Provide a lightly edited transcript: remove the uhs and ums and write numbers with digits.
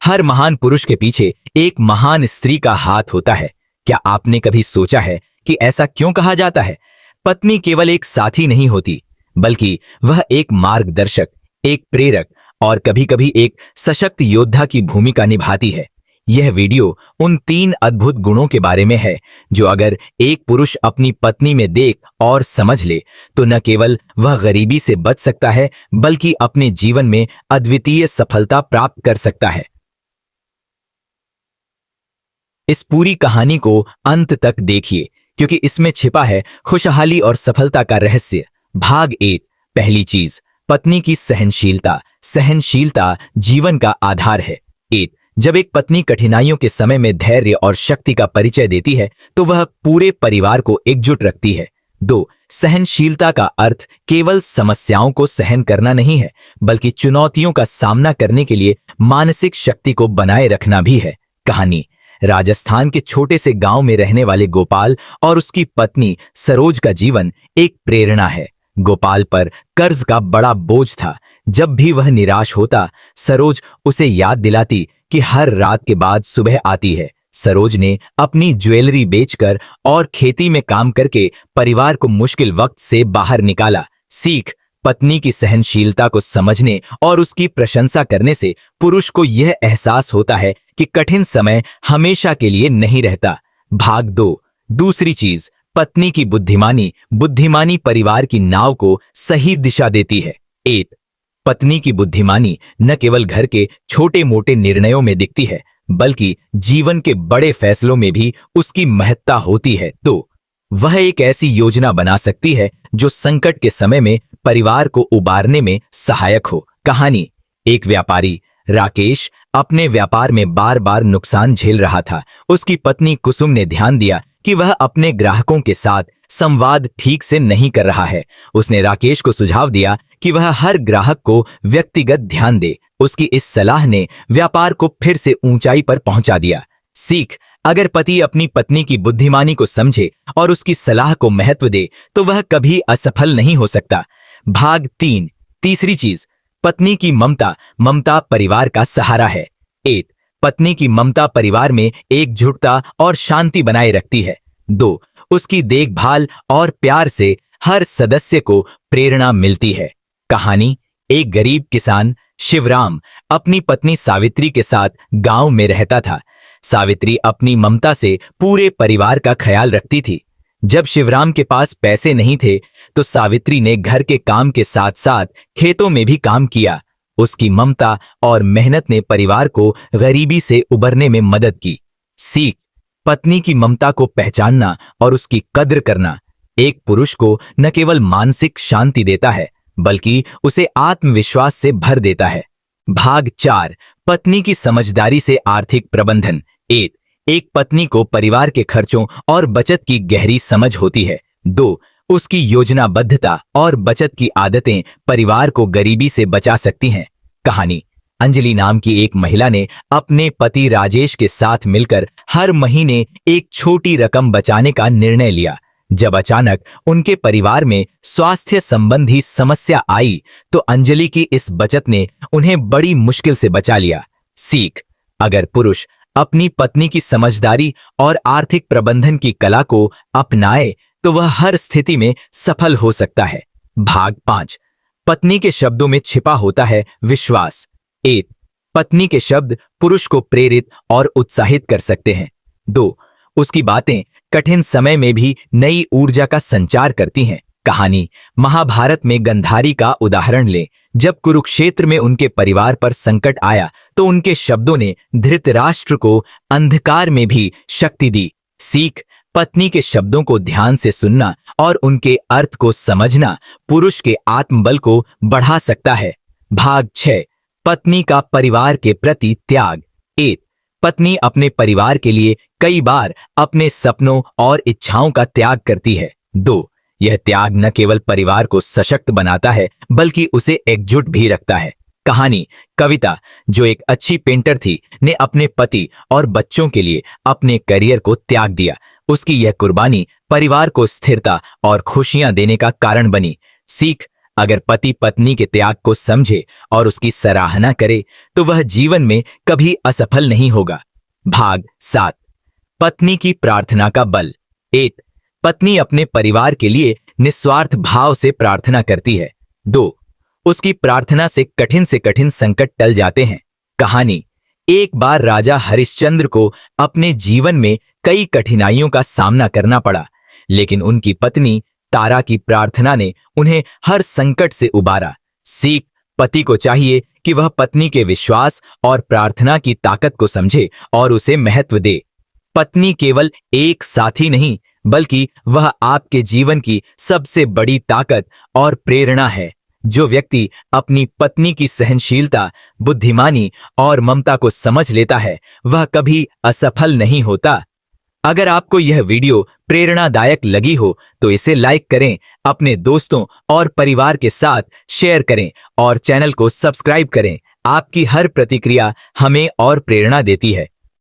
हर महान पुरुष के पीछे एक महान स्त्री का हाथ होता है। क्या आपने कभी सोचा है कि ऐसा क्यों कहा जाता है? पत्नी केवल एक साथी नहीं होती, बल्कि वह एक मार्गदर्शक, एक प्रेरक और कभी-कभी एक सशक्त योद्धा की भूमिका निभाती है। यह वीडियो उन 3 अद्भुत गुणों के बारे में है जो अगर एक पुरुष अपनी पत्नी में देख और समझ ले तो न केवल वह गरीबी से बच सकता है, बल्कि अपने जीवन में अद्वितीय सफलता प्राप्त कर सकता है। इस पूरी कहानी को अंत तक देखिए, क्योंकि इसमें छिपा है खुशहाली और सफलता का रहस्य। भाग 1। पहली चीज, पत्नी की सहनशीलता। सहनशीलता जीवन का आधार है। 1। जब एक पत्नी कठिनाइयों के समय में धैर्य और शक्ति का परिचय देती है तो वह पूरे परिवार को एकजुट रखती है। 2। सहनशीलता का अर्थ केवल समस्याओं को सहन करना नहीं है, बल्कि चुनौतियों का सामना करने के लिए मानसिक शक्ति को बनाए रखना भी है। कहानी, राजस्थान के छोटे से गांव में रहने वाले गोपाल और उसकी पत्नी सरोज का जीवन एक प्रेरणा है। गोपाल पर कर्ज का बड़ा बोझ था। जब भी वह निराश होता, सरोज उसे याद दिलाती कि हर रात के बाद सुबह आती है। सरोज ने अपनी ज्वेलरी बेचकर और खेती में काम करके परिवार को मुश्किल वक्त से बाहर निकाला। सीख, पत्नी की सहनशीलता को समझने और उसकी प्रशंसा करने से पुरुष को यह एहसास होता है कि कठिन समय हमेशा के लिए नहीं रहता। भाग 2। दूसरी चीज, पत्नी की बुद्धिमानी। बुद्धिमानी परिवार की नाव को सही दिशा देती है। 1। पत्नी की बुद्धिमानी न केवल घर के छोटे मोटे निर्णयों में दिखती है, बल्कि जीवन के बड़े फैसलों में भी उसकी महत्ता होती है। तो वह एक ऐसी योजना बना सकती है जो संकट के समय में परिवार को उबारने में सहायक हो। कहानी, एक व्यापारी राकेश अपने व्यापार में बार बार नुकसान झेल रहा था। उसकी पत्नी कुसुम ने ध्यान दिया कि वह अपने ग्राहकों के साथ संवाद ठीक से नहीं कर रहा है। उसने राकेश को सुझाव दिया कि वह हर ग्राहक को व्यक्तिगत ध्यान दे। उसकी इस सलाह ने व्यापार को फिर से ऊंचाई पर पहुंचा दिया। सीख, अगर पति अपनी पत्नी की बुद्धिमानी को समझे और उसकी सलाह को महत्व दे तो वह कभी असफल नहीं हो सकता। भाग 3। तीसरी चीज, पत्नी की ममता। ममता परिवार का सहारा है। 1। पत्नी की ममता परिवार में एकजुटता और शांति बनाए रखती है। 2। उसकी देखभाल और प्यार से हर सदस्य को प्रेरणा मिलती है। कहानी, एक गरीब किसान शिवराम अपनी पत्नी सावित्री के साथ गांव में रहता था। सावित्री अपनी ममता से पूरे परिवार का ख्याल रखती थी। जब शिवराम के पास पैसे नहीं थे तो सावित्री ने घर के काम के साथ साथ खेतों में भी काम किया। उसकी ममता और मेहनत ने परिवार को गरीबी से उबरने में मदद की। सीख, पत्नी की ममता को पहचानना और उसकी कद्र करना एक पुरुष को न केवल मानसिक शांति देता है, बल्कि उसे आत्मविश्वास से भर देता है। भाग 4। पत्नी की समझदारी से आर्थिक प्रबंधन। 1। एक पत्नी को परिवार के खर्चों और बचत की गहरी समझ होती है। 2। उसकी योजनाबद्धता और बचत की आदतें परिवार को गरीबी से बचा सकती हैं। कहानी, अंजलि नाम की एक महिला ने अपने पति राजेश के साथ मिलकर हर महीने एक छोटी रकम बचाने का निर्णय लिया। जब अचानक उनके परिवार में स्वास्थ्य संबंधी समस्या आई तो अंजलि की इस बचत ने उन्हें बड़ी मुश्किल से बचा लिया। सीख, अगर पुरुष अपनी पत्नी की समझदारी और आर्थिक प्रबंधन की कला को अपनाए तो वह हर स्थिति में सफल हो सकता है। भाग 5। पत्नी के शब्दों में छिपा होता है विश्वास। 1। पत्नी के शब्द पुरुष को प्रेरित और उत्साहित कर सकते हैं। 2। उसकी बातें कठिन समय में भी नई ऊर्जा का संचार करती हैं। कहानी, महाभारत में गंधारी का उदाहरण लें। जब कुरुक्षेत्र में उनके परिवार पर संकट आया तो उनके शब्दों ने धृतराष्ट्र को अंधकार में भी शक्ति दी। सीख, पत्नी के शब्दों को ध्यान से सुनना और उनके अर्थ को समझना पुरुष के आत्मबल को बढ़ा सकता है। भाग 6। पत्नी का परिवार के प्रति त्याग। 1। पत्नी अपने परिवार के लिए कई बार अपने सपनों और इच्छाओं का त्याग करती है। 2। यह त्याग न केवल परिवार को सशक्त बनाता है, बल्कि उसे एकजुट भी रखता है। कहानी, कविता, जो एक अच्छी पेंटर थी, ने अपने पति और बच्चों के लिए अपने करियर को त्याग दिया। उसकी यह कुर्बानी परिवार को स्थिरता और खुशियां देने का कारण बनी। सीख, अगर पति पत्नी के त्याग को समझे और उसकी सराहना करे तो वह जीवन में कभी असफल नहीं होगा। भाग 7। पत्नी की प्रार्थना का बल। 1। पत्नी अपने परिवार के लिए निस्वार्थ भाव से प्रार्थना करती है। 2। उसकी प्रार्थना से कठिन संकट टल जाते हैं। कहानी। एक बार राजा हरिश्चंद्र को अपने जीवन में कई कठिनाइयों का सामना करना पड़ा, लेकिन उनकी पत्नी तारा की प्रार्थना ने उन्हें हर संकट से उबारा। सीख। पति को चाहिए कि वह पत्नी के विश्वास और प्रार्थना की ताकत को समझे और उसे महत्व दे। पत्नी केवल एक साथी नहीं, बल्कि वह आपके जीवन की सबसे बड़ी ताकत और प्रेरणा है। जो व्यक्ति अपनी पत्नी की सहनशीलता, बुद्धिमानी और ममता को समझ लेता है, वह कभी असफल नहीं होता। अगर आपको यह वीडियो प्रेरणादायक लगी हो तो इसे लाइक करें, अपने दोस्तों और परिवार के साथ शेयर करें और चैनल को सब्सक्राइब करें। आपकी हर प्रतिक्रिया हमें और प्रेरणा देती है।